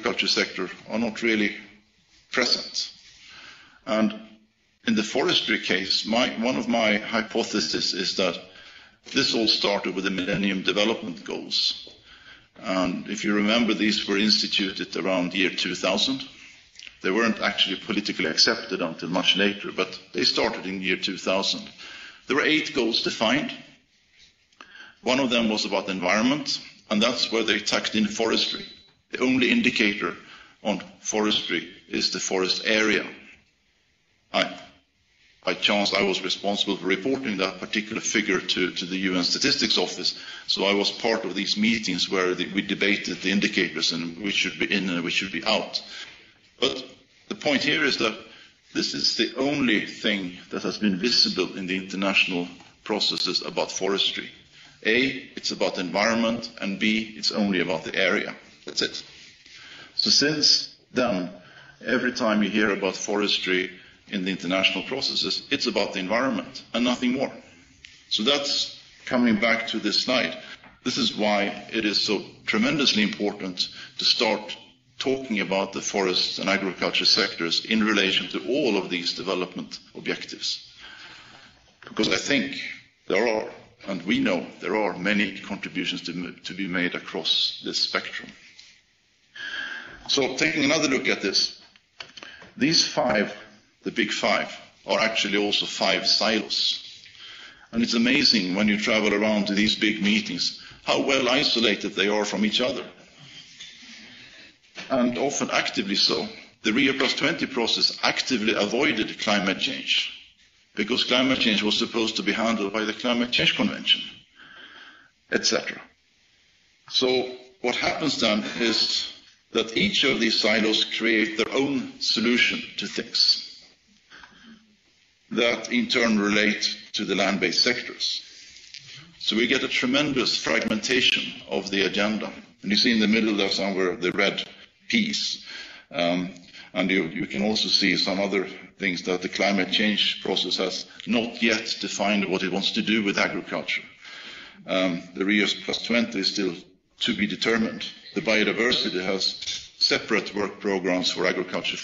agriculture sector are not really present. And in the forestry case, one of my hypotheses is that this all started with the Millennium Development Goals. And if you remember, these were instituted around year 2000. They weren't actually politically accepted until much later, but they started in year 2000. There were 8 goals defined. One of them was about the environment, and that's where they tucked in forestry. The only indicator on forestry is the forest area. By chance, I was responsible for reporting that particular figure to the UN Statistics Office, so I was part of these meetings where we debated the indicators and which should be in and which should be out. But the point here is that this is the only thing that has been visible in the international processes about forestry. A, it's about the environment, and B, it's only about the area. That's it. So since then, every time you hear about forestry in the international processes, it's about the environment and nothing more. So that's coming back to this slide. This is why it is so tremendously important to start talking about the forests and agriculture sectors in relation to all of these development objectives. Because I think there are, and we know there are, many contributions to be made across this spectrum. So taking another look at this, these 5, the big 5, are actually also 5 silos. And it's amazing when you travel around to these big meetings how well isolated they are from each other. And often actively so. The Rio+20 process actively avoided climate change because climate change was supposed to be handled by the Climate Change Convention, etc. So what happens then is that each of these silos create their own solution to things that in turn relate to the land-based sectors. So we get a tremendous fragmentation of the agenda. And you see in the middle there somewhere the red piece. And you can also see some other things that the climate change process has not yet defined what it wants to do with agriculture. The Rio+20 is still to be determined. The biodiversity has separate work programs for agriculture,